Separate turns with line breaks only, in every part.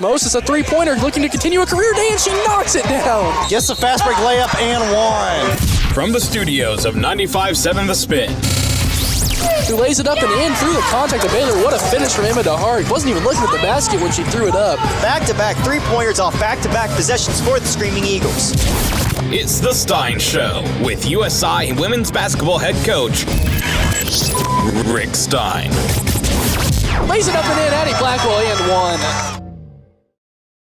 Moses, a three-pointer, looking to continue a career day, and she knocks it down.
Gets the fast break layup and one.
From the studios of 95.7 The Spin.
Who lays it up and in through the contact of Baylor. What a finish from Emma DeHart. Wasn't even looking at the basket when she threw it up.
Back-to-back three-pointers off back-to-back possessions for the Screaming Eagles.
It's The Stein Show with USI women's basketball head coach, Rick Stein.
Lays it up and in, Addie Blackwell, and one.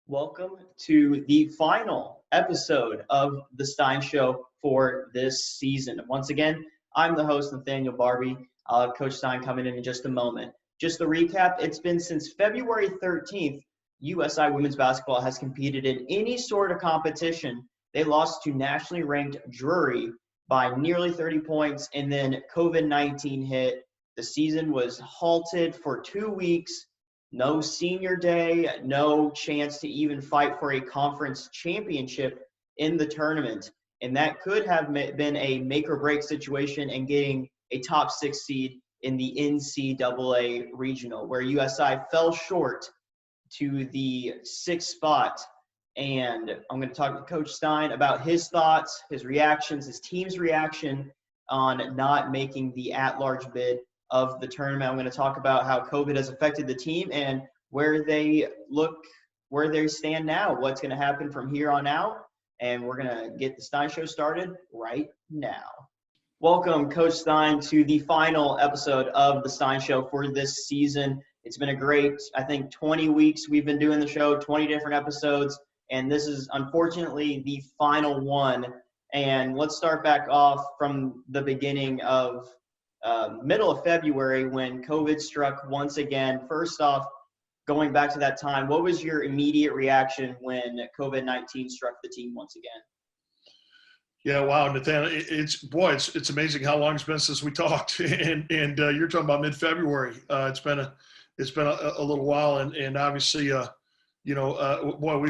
Welcome to the final episode of The Stein Show for this season. Once again, I'm the host, Nathaniel Barbie. I'll have Coach Stein coming in just a moment. Just to recap, it's been since February 13th, USI women's basketball has competed in any sort of competition. They lost to nationally ranked Drury by nearly 30 points, and then COVID-19 hit. The season was halted for 2 weeks. No senior day, no chance to even fight for a conference championship in the tournament. And that could have been a make or break situation in getting a top 6 seed in the NCAA regional, where USI fell short to the 6th spot. And I'm going to talk to Coach Stein about his thoughts, his reactions, his team's reaction on not making the at-large bid of the tournament. I'm going to talk about how COVID has affected the team and where they stand now, what's going to happen from here on out. And we're going to get the Stein Show started right now. Welcome, Coach Stein, to the final episode of the Stein Show for this season. It's been a great, 20 weeks we've been doing the show, 20 different episodes, and this is unfortunately the final one. And let's start back off from the beginning of middle of February when COVID struck once again. First off, going back to that time, what was your immediate reaction when COVID-19 struck the team once again?
Yeah, wow, Nathan, it's amazing how long it's been since we talked, and you're talking about mid-February. It's been a little while, and obviously, we've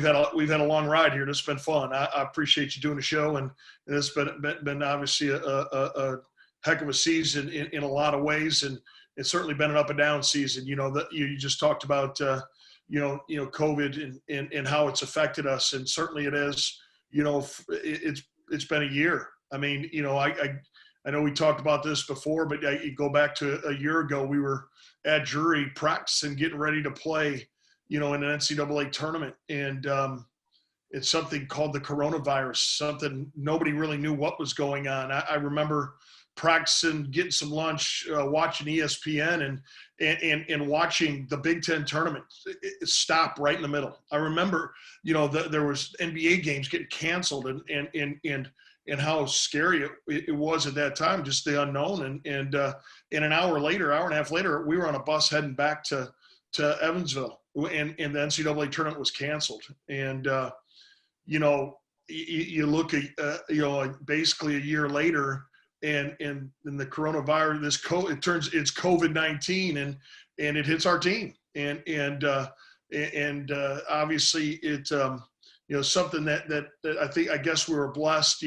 had a long ride here. This has been fun. I appreciate you doing the show, and it's been obviously a heck of a season in a lot of ways, and it's certainly been an up and down season. You know, that you just talked about, COVID and how it's affected us, and certainly it is. You know, it's been a year. I mean, I know we talked about this before, but you go back to a year ago, we were at Drury practicing, getting ready to play, in an NCAA tournament, and it's something called the coronavirus. Something nobody really knew what was going on. I remember practicing, getting some lunch, watching ESPN and watching the Big Ten tournament stop right in the middle. I remember, there was NBA games getting canceled and how scary it was at that time, just the unknown. And an hour and a half later, we were on a bus heading back to Evansville, and the NCAA tournament was canceled. And, you look at, basically a year later, and the coronavirus, it's COVID-19 and it hits our team. And obviously it, something that I guess we were blessed,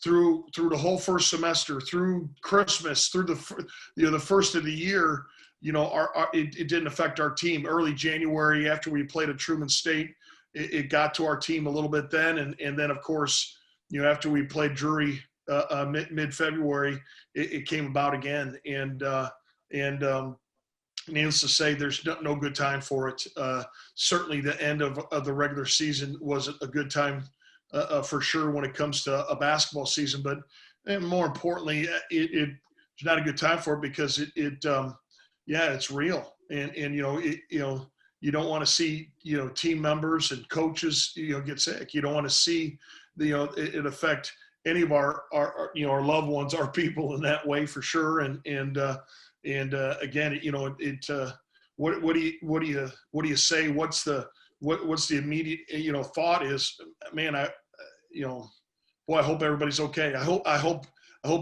through the whole first semester, through Christmas, through the first of the year, it didn't affect our team. Early January, after we played at Truman State, it got to our team a little bit then. And then of course, after we played Drury, mid-February, it came about again, and needless to say, there's no good time for it. Certainly, the end of the regular season was a good time for sure when it comes to a basketball season, but more importantly, it's not a good time for it because it's real, and you don't want to see team members and coaches get sick. You don't want to see it affect any of our loved ones, our people in that way for sure. And again, what do you say? What's the immediate, thought is, man, I hope everybody's okay. I hope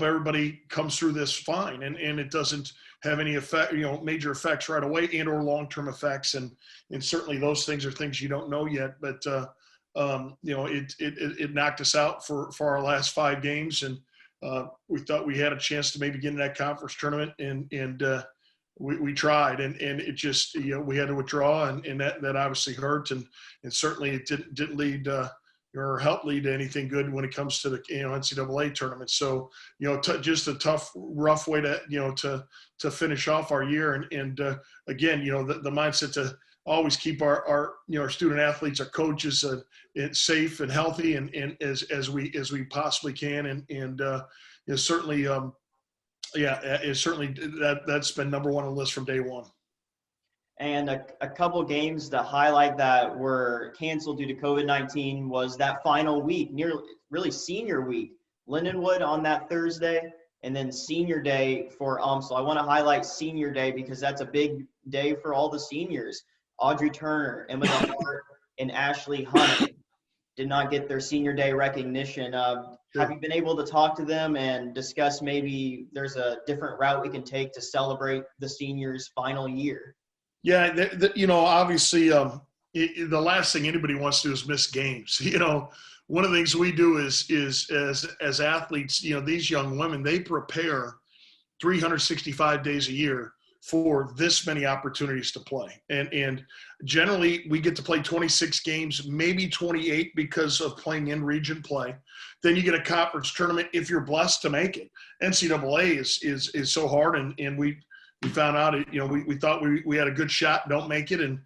everybody comes through this fine and it doesn't have any effect, major effects right away and or long-term effects. And certainly those things are things you don't know yet, but it knocked us out for our last 5 games, and we thought we had a chance to maybe get in that conference tournament, and we tried, and it just, we had to withdraw, and that obviously hurt, and certainly it didn't lead or help lead to anything good when it comes to the NCAA tournament. So just a tough, rough way to finish off our year, and again, the mindset to always keep our student athletes, our coaches, safe and healthy, and as we possibly can, and certainly. It's certainly that's been number one on the list from day one.
And a couple games to highlight that were canceled due to COVID-19 was that final week, really senior week. Lindenwood on that Thursday, and then senior day for so I want to highlight senior day because that's a big day for all the seniors. Audrey Turner, Emma DeHart, and Ashley Hunt did not get their senior day recognition. Have you been able to talk to them and discuss maybe there's a different route we can take to celebrate the seniors' final year?
Yeah, obviously the last thing anybody wants to do is miss games. One of the things we do is as athletes, these young women, they prepare 365 days a year for this many opportunities to play. And generally we get to play 26 games, maybe 28 because of playing in region play. Then you get a conference tournament if you're blessed to make it. NCAA is so hard, and we found out, we thought we had a good shot, don't make it, and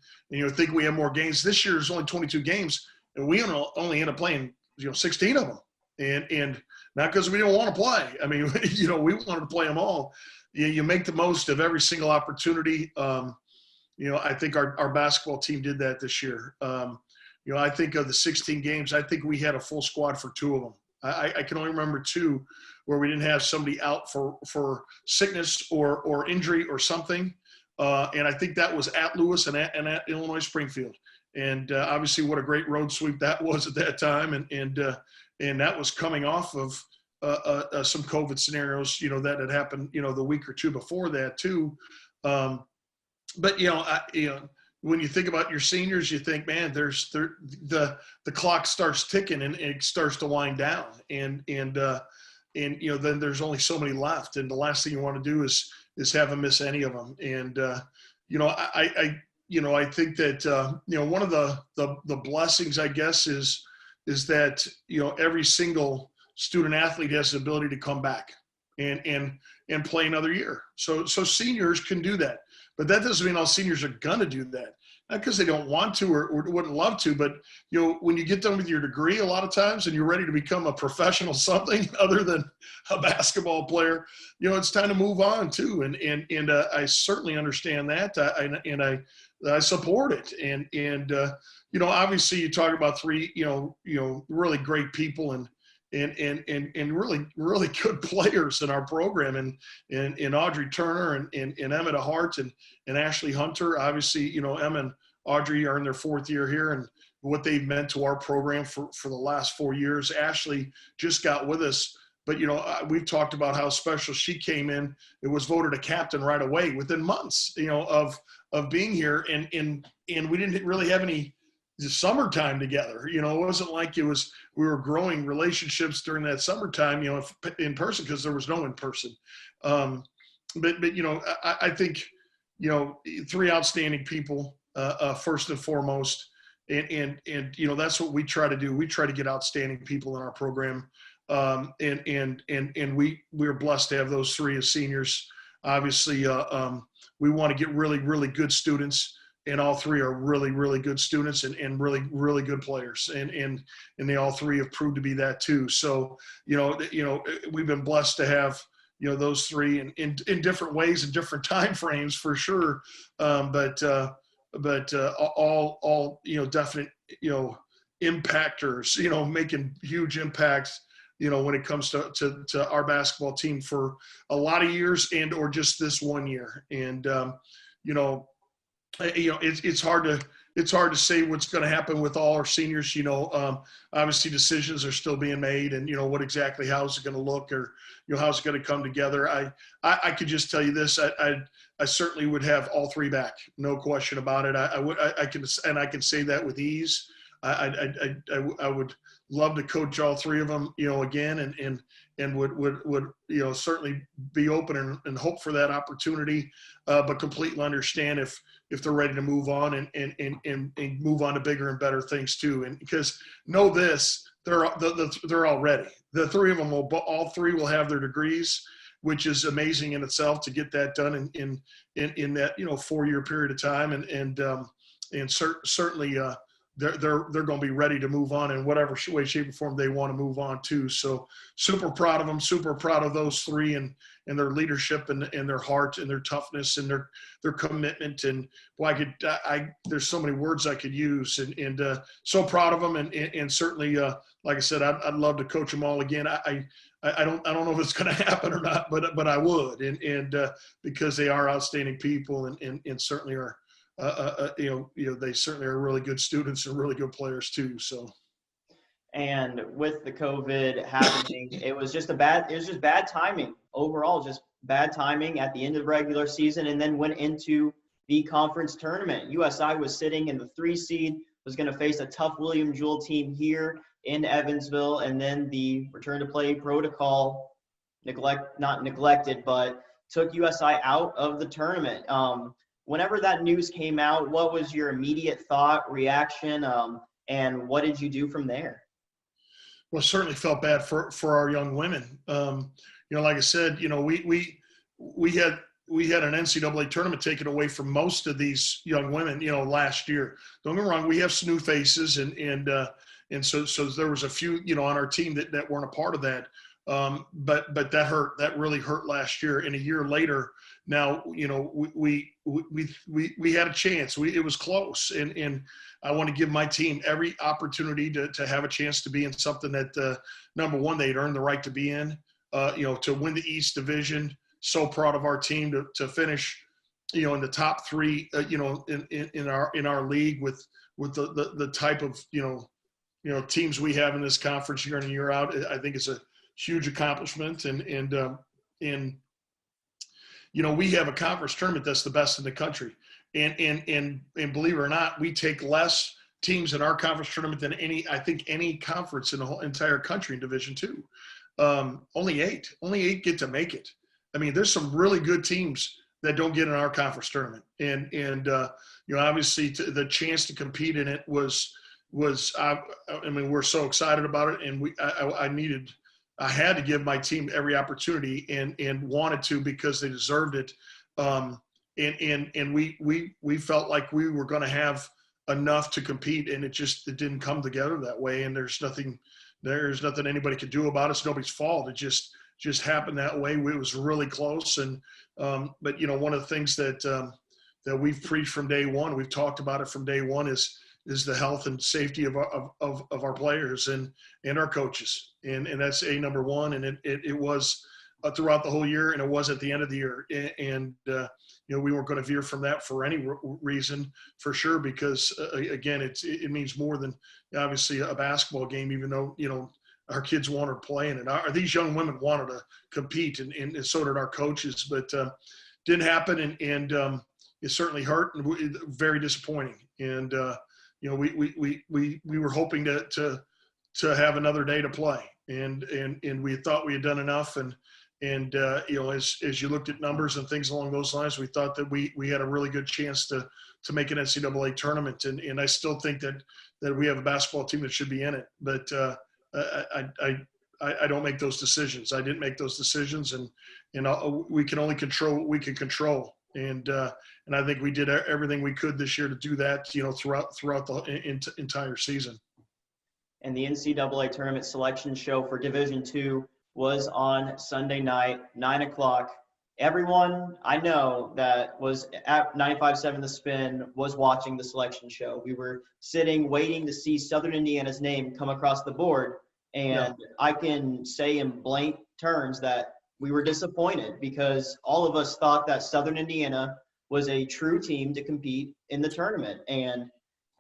think we have more games. This year is only 22 games, and we only end up playing 16 of them. And not because we don't want to play. I mean, we wanted to play them all. You make the most of every single opportunity. I think our basketball team did that this year. I think of the 16 games, I think we had a full squad for 2 of them. I can only remember 2 where we didn't have somebody out for sickness or injury or something. And I think that was at Lewis and at Illinois Springfield. And obviously what a great road sweep that was at that time. And that was coming off of some COVID scenarios, that had happened, the week or 2 before that too. But when you think about your seniors, you think, man, the clock starts ticking and it starts to wind down, and then there's only so many left, and the last thing you want to do is have them miss any of them. And I think that one of the blessings, I guess, is that every single student athlete has the ability to come back and play another year. So seniors can do that. But that doesn't mean all seniors are going to do that. Not because they don't want to or wouldn't love to, but when you get done with your degree a lot of times and you're ready to become a professional something other than a basketball player, it's time to move on too. And I certainly understand that. I support it. And obviously you talk about 3, really great people and really, really good players in our program, and Audrey Turner and Emma DeHart and Ashley Hunter. Obviously, Emma and Audrey are in their 4th year here, and what they've meant to our program for the last 4 years. Ashley just got with us, but we've talked about how special she came in. It was voted a captain right away within months, of being here, and we didn't really have any summertime together. It wasn't like we were growing relationships during that summertime, in person, because there was no in person. But I think 3 outstanding people, first and foremost, and that's what we try to do. We try to get outstanding people in our program, and we're blessed to have those 3 as seniors. Obviously, we want to get really, really good students. And all 3 are really, really good students and really, really good players. And they all 3 have proved to be that too. So, we've been blessed to have, those 3 in different ways and different time frames for sure. But all definite, impactors, making huge impacts, when it comes to our basketball team for a lot of years or just this 1 year. And, it's hard to say what's going to happen with all our seniors. Obviously decisions are still being made, and what exactly how is it going to look, or how's it going to come together. I could just tell you this: I certainly would have all 3 back, no question about it. I can say that with ease. I would love to coach all three of them, again, and would certainly be open and hope for that opportunity, but completely understand if they're ready to move on and move on to bigger and better things too. And because know this, they're all ready. The three of them all three will have their degrees, which is amazing in itself to get that done in that 4-year period of time, and certainly they're going to be ready to move on in whatever way, shape, or form they want to move on to. So super proud of them, super proud of those three and their leadership and their heart and their toughness and their commitment. And boy, there's so many words I could use, and so proud of them. And certainly, like I said, I'd love to coach them all again. I don't know if it's going to happen or not, but I would, and because they are outstanding people and certainly are. They certainly are really good students and really good players too. So,
and with the COVID happening, it was just bad timing overall, just bad timing at the end of the regular season, and then went into the conference tournament. USI was sitting in the 3 seed, was going to face a tough William Jewell team here in Evansville, and then the return to play protocol not neglected, but took USI out of the tournament. Whenever that news came out, what was your immediate thought, reaction, and what did you do from there?
Well, certainly felt bad for our young women. Like I said, we had an NCAA tournament taken away from most of these young women, last year. Don't get me wrong, we have some new faces, and so there was a few, on our team that weren't a part of that. But that hurt. That really hurt last year. And a year later, now we had a chance. It was close, and I want to give my team every opportunity to have a chance to be in something that number one, they'd earned the right to be in. To win the East Division. So proud of our team to finish, in the top 3. In our league with the type of teams we have in this conference year in and year out. I think it's a huge accomplishment, and we have a conference tournament that's the best in the country, and believe it or not, we take less teams in our conference tournament than any conference in the whole entire country in Division II. Only eight get to make it. I mean, there's some really good teams that don't get in our conference tournament, and obviously the chance to compete in it was we're so excited about it, and I had to give my team every opportunity and wanted to, because they deserved it. And we felt like we were going to have enough to compete, and it didn't come together that way. And there's nothing anybody could do about it. It's nobody's fault. It just happened that way. It was really close. And, but one of the things that we've preached from day one, we've talked about it from day one, is the health and safety of our players and our coaches. And that's number one. And it was throughout the whole year, and it was at the end of the year. And we weren't going to veer from that for any reason, for sure, because again, it means more than obviously a basketball game, even though, our kids wanted to play in it. These young women wanted to compete, and so did our coaches, but didn't happen. And it certainly hurt, and very disappointing. And, we were hoping to have another day to play, and we thought we had done enough. And as you looked at numbers and things along those lines, we thought that we had a really good chance to make an NCAA tournament. And I still think that we have a basketball team that should be in it, but I don't make those decisions. I didn't make those decisions, and we can only control what we can control. And I think we did everything we could this year to do that, throughout the entire season.
And the NCAA Tournament selection show for Division II was on Sunday night, 9 o'clock. Everyone I know that was at 95.7 The Spin was watching the selection show. We were sitting, waiting to see Southern Indiana's name come across the board. And I can say in blank terms that we were disappointed, because all of us thought that Southern Indiana was a true team to compete in the tournament. And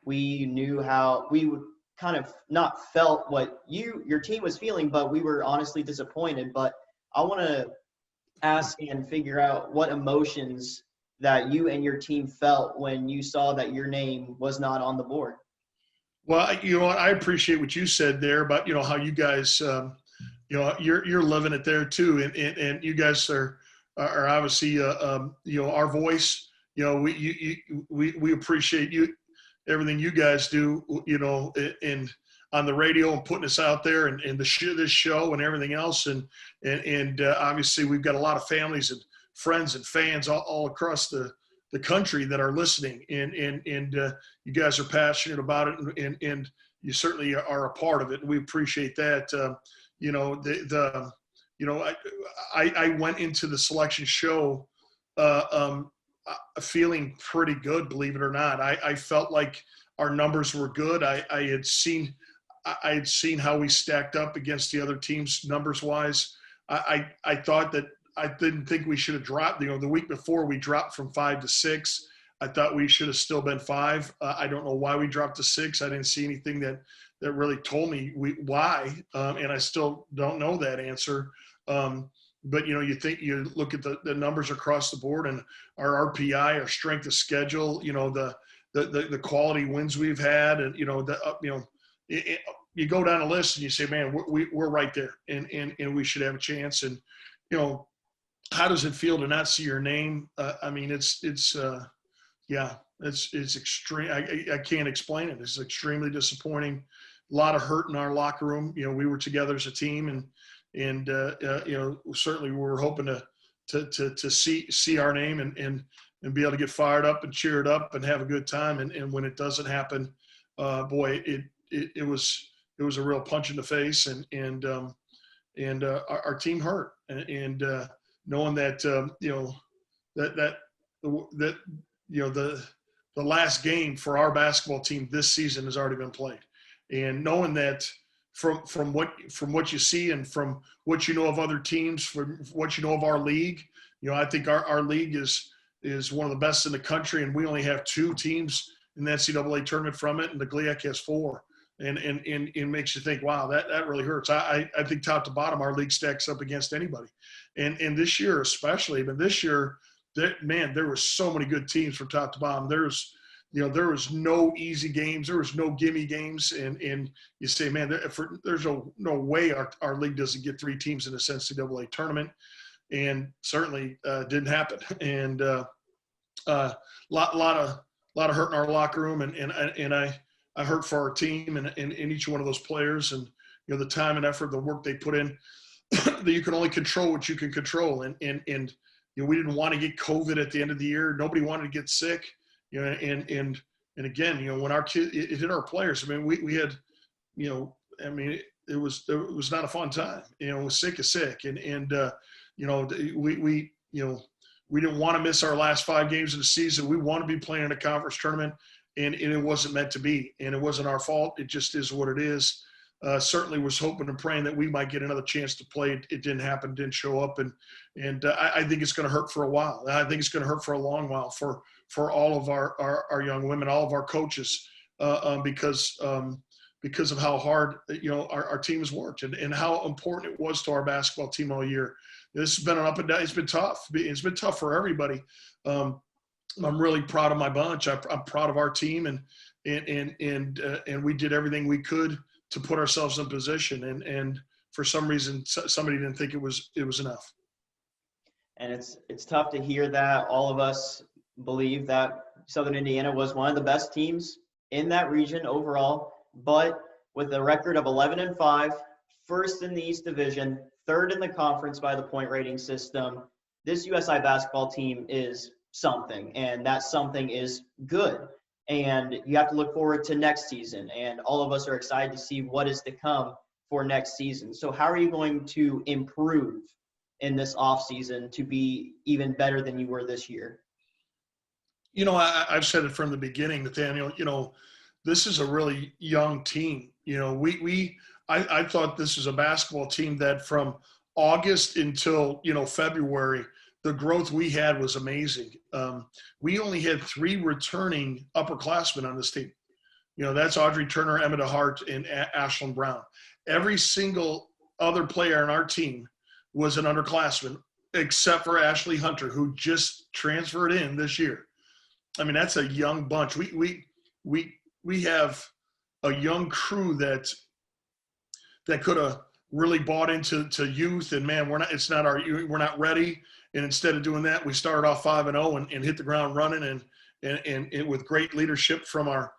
we knew how we would kind of not felt what your team was feeling, but we were honestly disappointed. But I want to ask and figure out what emotions that you and your team felt when you saw that your name was not on the board.
Well, you know what, I appreciate what you said there about, you know, how you guys, you know, you're living it there too. And you guys are obviously, you know, our voice, you know, we appreciate you, everything you guys do, you know, on the radio and putting us out there and this show and everything else. And obviously we've got a lot of families and friends and fans all across the country that are listening, and you guys are passionate about it, and you certainly are a part of it. And we appreciate that. You know, you know, I went into the selection show feeling pretty good, believe it or not. I felt like our numbers were good. I had seen how we stacked up against the other teams numbers wise. I thought that I didn't think we should have dropped. You know, the week before we dropped from 5 to 6. I thought we should have still been 5. I don't know why we dropped to 6. I didn't see anything that really told me why, and I still don't know that answer. But you know, you look at the numbers across the board, and our RPI, our strength of schedule, you know, the quality wins we've had, and you know, you go down a list and you say, man, we're right there, and we should have a chance. And you know, how does it feel to not see your name? I mean, it's extreme. I can't explain it. It's extremely disappointing. A lot of hurt in our locker room. You know, we were together as a team, and you know, certainly we were hoping to see our name and be able to get fired up and cheered up and have a good time. And when it doesn't happen, boy, it was a real punch in the face, and our team hurt, and knowing that you know that you know the last game for our basketball team this season has already been played, and knowing that from what you see and from what you know of other teams, from what you know of our league, you know, I think our league is one of the best in the country, and we only have 2 teams in the NCAA tournament from it, and the GLIAC has 4. And it makes you think, wow, that really hurts. I think top to bottom, our league stacks up against anybody. And this year especially, but this year, there were so many good teams from top to bottom. There was no easy games. There was no gimme games. And you say, man, there's no way our league doesn't get 3 teams in this NCAA tournament. And certainly didn't happen. And lot of hurt in our locker room. And I hurt for our team and each one of those players, and you know, the time and effort, the work they put in. That you can only control what you can control, and you know, we didn't want to get COVID at the end of the year. Nobody wanted to get sick, you know, and again, you know, when our kid it hit our players, I mean, we had, you know, I mean, it was not a fun time. You know, sick is sick, and you know, we didn't want to miss our last 5 games of the season. We want to be playing in a conference tournament. And it wasn't meant to be, and it wasn't our fault. It just is what it is. Certainly was hoping and praying that we might get another chance to play. It didn't happen, didn't show up, and I think it's going to hurt for a while. I think it's going to hurt for a long while for all of our young women, all of our coaches, because of how hard, you know, our team has worked and how important it was to our basketball team all year. This has been an up and down. It's been tough. It's been tough for everybody. I'm really proud of my bunch. I'm proud of our team, and we did everything we could to put ourselves in position. And for some reason, somebody didn't think it was enough.
And it's tough to hear that. All of us believe that Southern Indiana was one of the best teams in that region overall, but with a record of 11-5, first in the East Division, 3rd in the conference by the point rating system, this USI basketball team is something, and that something is good. And you have to look forward to next season, and all of us are excited to see what is to come for next season. So how are you going to improve in this off season to be even better than you were this year?
You know, I've said it from the beginning, Nathaniel, you know, this is a really young team. You know, I thought this was a basketball team that from August until, you know, February, the growth we had was amazing. We only had 3 returning upperclassmen on this team. You know, that's Audrey Turner, Emma DeHart, and Ashlyn Brown. Every single other player on our team was an underclassman, except for Ashley Hunter, who just transferred in this year. I mean, that's a young bunch. We have a young crew that could have really bought into youth, and man, we're not ready. And instead of doing that, we started off 5-0 and hit the ground running, and with great leadership from our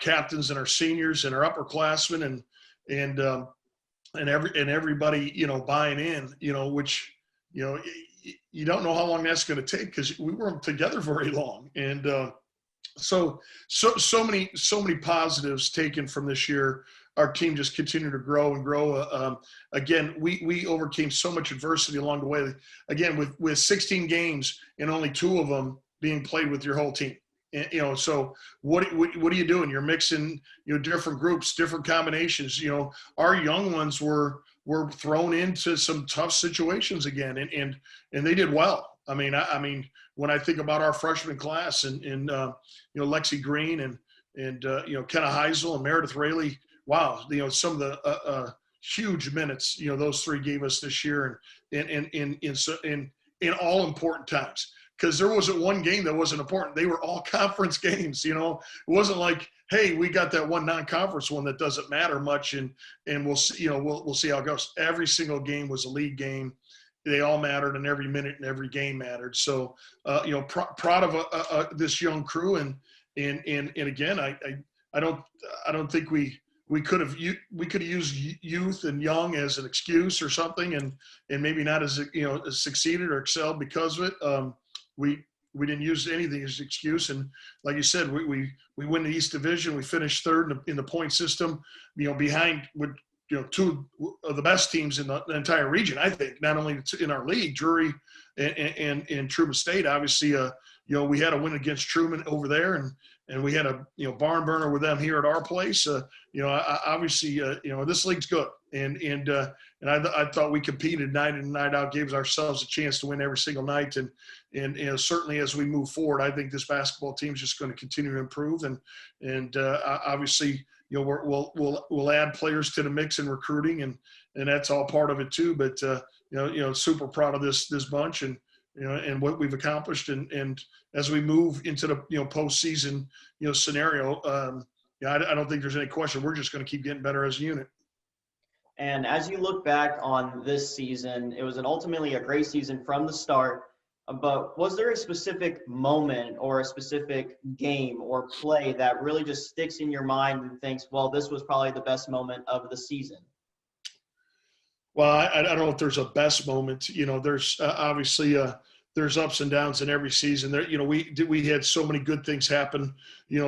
captains and our seniors and our upperclassmen and everybody, buying in, which, you don't know how long that's going to take because we weren't together very long. And so many positives taken from this year. Our team just continued to grow and grow. Again, we overcame so much adversity along the way. Again, with 16 games and only 2 of them being played with your whole team. And, so what are you doing? You're mixing, different groups, different combinations. Our young ones were thrown into some tough situations again, and they did well. I mean, when I think about our freshman class and Lexi Green and Kenna Heisel and Meredith Rayleigh, wow, some of the huge minutes those 3 gave us this year, and in all important times. Because there wasn't one game that wasn't important. They were all conference games. It wasn't like, hey, we got that one non-conference one that doesn't matter much, and we'll see. We'll see how it goes. Every single game was a league game. They all mattered, and every minute and every game mattered. So, proud of this young crew, and again, I don't think we could have used youth and young as an excuse or something, and maybe not as succeeded or excelled because of it. We didn't use anything as an excuse, and like you said, we win the East Division. We finished 3rd in the point system, behind with 2 of the best teams in the entire region. I think not only in our league, Drury and Truman State. Obviously, we had a win against Truman over there, and we had a barn burner with them here at our place. Obviously, this league's good, and I thought we competed night in and night out, gave ourselves a chance to win every single night, and certainly as we move forward, I think this basketball team is just going to continue to improve, and obviously, we'll add players to the mix in recruiting, and that's all part of it too. But super proud of this bunch, and what we've accomplished, and as we move into the postseason scenario, I don't think there's any question. We're just going to keep getting better as a unit.
And as you look back on this season, it was ultimately a great season from the start. But was there a specific moment or a specific game or play that really just sticks in your mind and thinks, well, this was probably the best moment of the season?
Well, I don't know if there's a best moment. There's obviously there's ups and downs in every season. There, we had so many good things happen,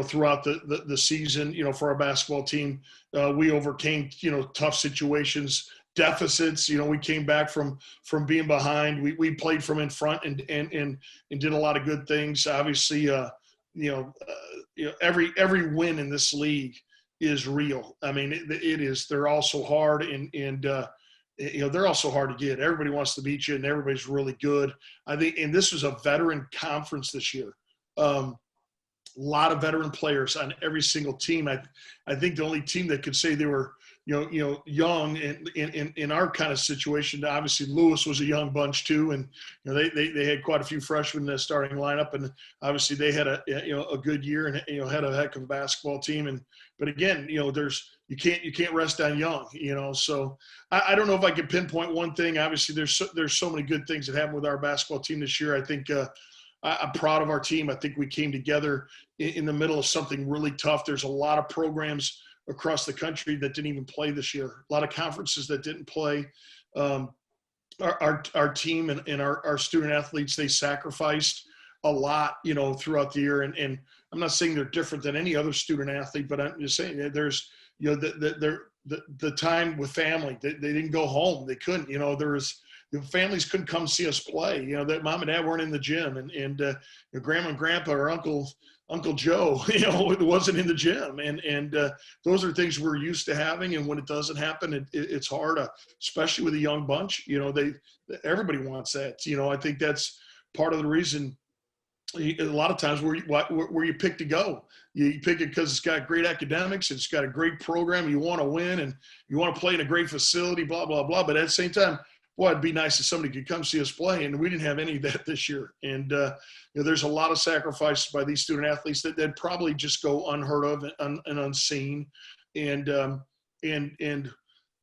throughout the season. For our basketball team, we overcame tough situations, deficits. We came back from being behind. We played from in front and did a lot of good things. Obviously, every win in this league is real. I mean, it is. They're all so hard, and they're also hard to get. Everybody wants to beat you, and everybody's really good. I think, and this was a veteran conference this year. A lot of veteran players on every single team. I think the only team that could say they were, young in our kind of situation. Obviously, Lewis was a young bunch too, and they had quite a few freshmen in the starting lineup, and obviously they had a good year and had a heck of a basketball team. But again, you can't rest on young, So I don't know if I can pinpoint one thing. Obviously, there's so many good things that happened with our basketball team this year. I think I'm proud of our team. I think we came together in the middle of something really tough. There's a lot of programs across the country that didn't even play this year. A lot of conferences that didn't play. Our team and our student athletes, they sacrificed a lot, throughout the year. And I'm not saying they're different than any other student athlete, but I'm just saying that there's, the time with family. They didn't go home. They couldn't. The families couldn't come see us play. That mom and dad weren't in the gym, and grandma and grandpa or Uncle Joe, wasn't in the gym, and those are things we're used to having. And when it doesn't happen, it's hard, especially with a young bunch. Everybody wants that. I think that's part of the reason. A lot of times where you pick to go, you pick it because it's got great academics, it's got a great program, you want to win, and you want to play in a great facility, blah blah blah. But at the same time, boy, it'd be nice if somebody could come see us play, and we didn't have any of that this year. And there's a lot of sacrifices by these student athletes that probably just go unheard of and unseen. and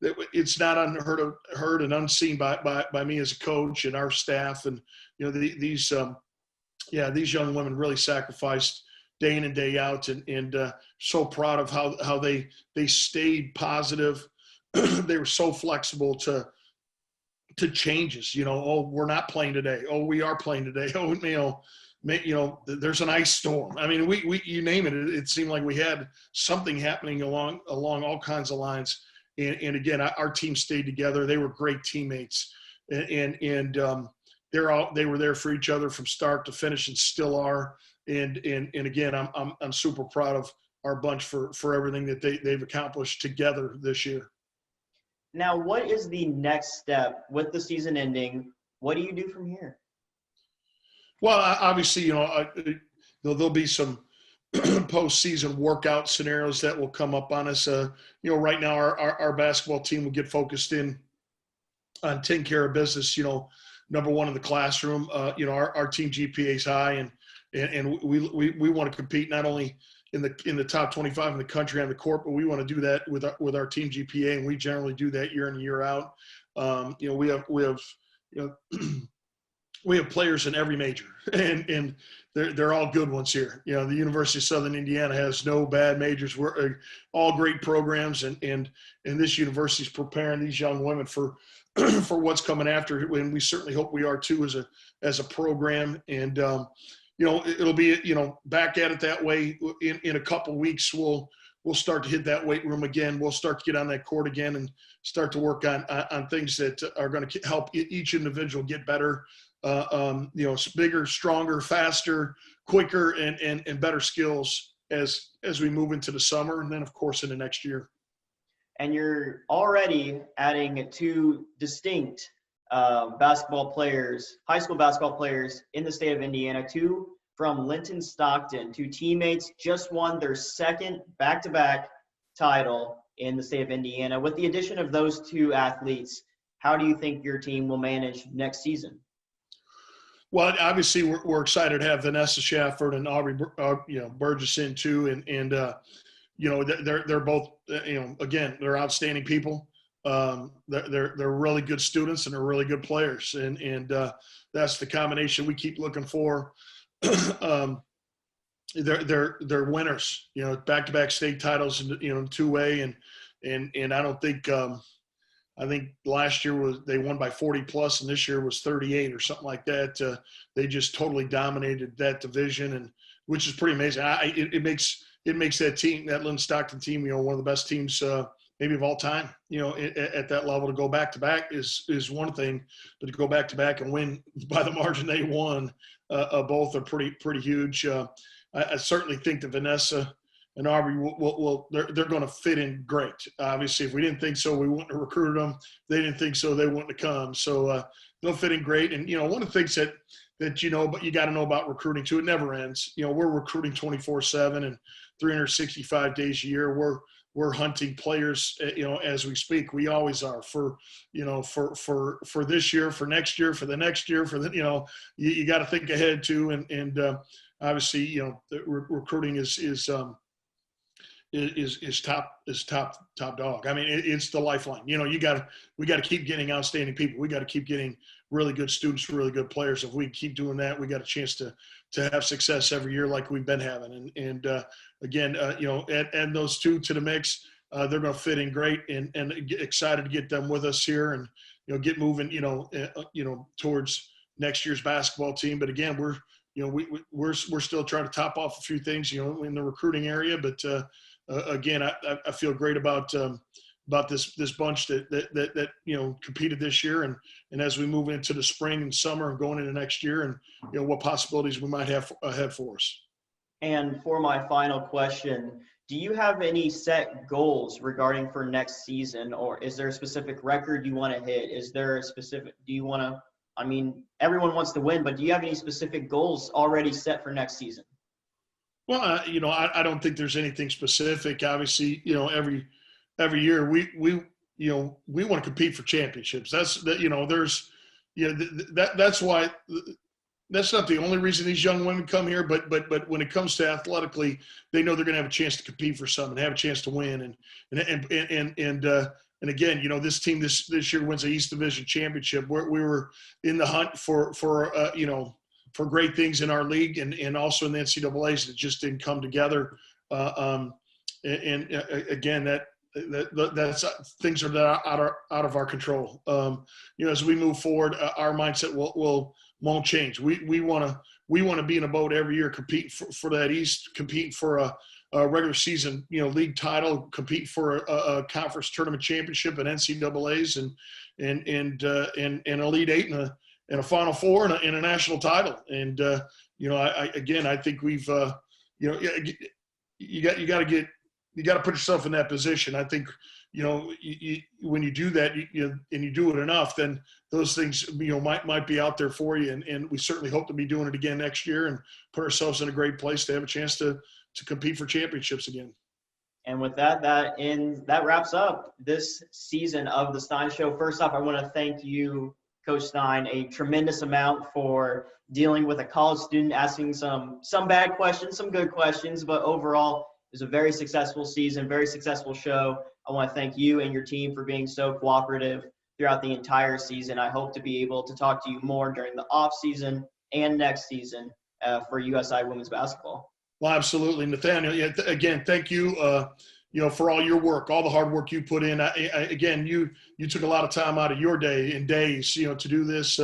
it's not heard and unseen by me as a coach and our staff. And these young women really sacrificed day in and day out, and so proud of how they stayed positive. They were so flexible to changes. Oh, we're not playing today. Oh, we are playing today. Oh, there's an ice storm. I mean, we you name it. It seemed like we had something happening along all kinds of lines. And again, our team stayed together. They were great teammates, and they were there for each other from start to finish, and still are. And again, I'm super proud of our bunch for everything that they've accomplished together this year.
Now, what is the next step with the season ending? What do you do from here?
Well, obviously, there'll be some postseason workout scenarios that will come up on us. Right now our basketball team will get focused in on taking care of business. Number one in the classroom. Our team GPA is high, and we want to compete not only in the top 25 in the country on the court, but we want to do that with our team GPA, and we generally do that year in and year out. We have players in every major, and they're all good ones here. The University of Southern Indiana has no bad majors. We're all great programs, and this university is preparing these young women for what's coming after. And we certainly hope we are too as a program. And it'll be back at it that way in a couple weeks. We'll start to hit that weight room again. We'll start to get on that court again and start to work on things that are going to help each individual get better. Bigger, stronger, faster, quicker, and better skills as we move into the summer, and then of course into next year.
And you're already adding two distinct basketball players, high school basketball players in the state of Indiana, two from Linton Stockton, two teammates, just won their second back-to-back title in the state of Indiana. With the addition of those two athletes, how do you think your team will manage next season?
Well, obviously, we're excited to have Vanessa Shafford and Aubrey, Burgess in too, and they're both, again, they're outstanding people. They're really good students, and they're really good players, and that's the combination we keep looking for. They're winners, back-to-back state titles, in 2A, and I don't think. I think last year they won by 40 plus, and this year was 38 or something like that. They just totally dominated that division, and which is pretty amazing. It makes that team, that Linton Stockton team, one of the best teams maybe of all time. At that level, to go back to back is one thing, but to go back to back and win by the margin they won, both are pretty huge. I certainly think that Vanessa and Aubrey they're going to fit in great. Obviously, if we didn't think so, we wouldn't have recruited them. They didn't think so, they wouldn't have come. So they'll fit in great. And one of the things that but you got to know about recruiting too. It never ends. We're recruiting 24/7 and 365 days a year. We're hunting players, as we speak. We always are for this year, for next year, for the next year, you got to think ahead too. And obviously, the recruiting is top dog. I mean, it's the lifeline. We got to keep getting outstanding people. We got to keep getting really good students, really good players. If we keep doing that, we got a chance to have success every year like we've been having. And again, add those two to the mix. They're going to fit in great, and excited to get them with us here and get moving. Towards next year's basketball team. But again, we're still trying to top off a few things in the recruiting area. But again, I feel great about this bunch that competed this year, and as we move into the spring and summer and going into next year, and what possibilities we might have ahead for us. And
for my final question, do you have any set goals regarding for next season, or is there a specific record you want to hit? Is there a specific? Do you want to? I mean, everyone wants to win, but do you have any specific goals already set for next season?
Well, I don't think there's anything specific. Obviously, every year we want to compete for championships. That's why that's not the only reason these young women come here, but when it comes to athletically, they know they're going to have a chance to compete for something, have a chance to win, and again, you know, this team this year wins the East Division championship. We were in the hunt for great things in our league and also in the NCAA's that just didn't come together. Again, that's things are out of our control. You know, as we move forward, our mindset won't change. We want to be in a boat every year, compete for that East, compete for a regular season, you know, league title, compete for a conference tournament championship at NCAA's and Elite Eight and a Final Four and a national title. And you know, I think we've you know, you got to put yourself in that position. I think, you know, when you do that, and you do it enough, then those things, you know, might be out there for you. And we certainly hope to be doing it again next year and put ourselves in a great place to have a chance to compete for championships again.
And with that wraps up this season of the Stein Show. First off, I want to thank you, Coach Stein, a tremendous amount for dealing with a college student, asking some bad questions, some good questions, but overall, it was a very successful season, very successful show. I want to thank you and your team for being so cooperative throughout the entire season. I hope to be able to talk to you more during the off season and next season for USI women's basketball.
Well, absolutely, Nathaniel. Yeah, again, thank you. You know, for all your work, all the hard work you put in. Again, you took a lot of time out of your day and days, you know, to do this.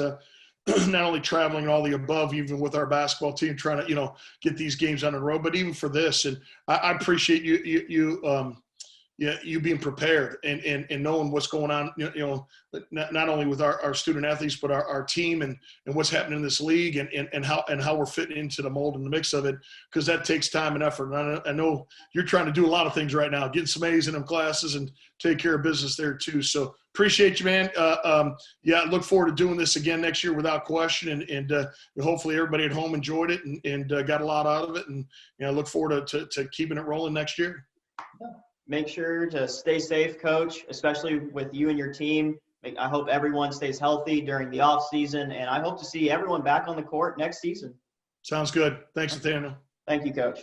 Not only traveling and all the above, even with our basketball team, trying to, you know, get these games on the road, but even for this. And I appreciate you being prepared and knowing what's going on, you know, not only with our student athletes, but our team and what's happening in this league and how we're fitting into the mold and the mix of it, because that takes time and effort. And I know you're trying to do a lot of things right now, getting some A's in them classes and take care of business there too. So appreciate you, man. Yeah, I look forward to doing this again next year without question. And hopefully everybody at home enjoyed it and got a lot out of it. And you know, I look forward to keeping it rolling next year.
Make sure to stay safe, Coach, especially with you and your team. I hope everyone stays healthy during the off season, and I hope to see everyone back on the court next season.
Sounds good. Thanks, Nathaniel.
Thank you, Coach.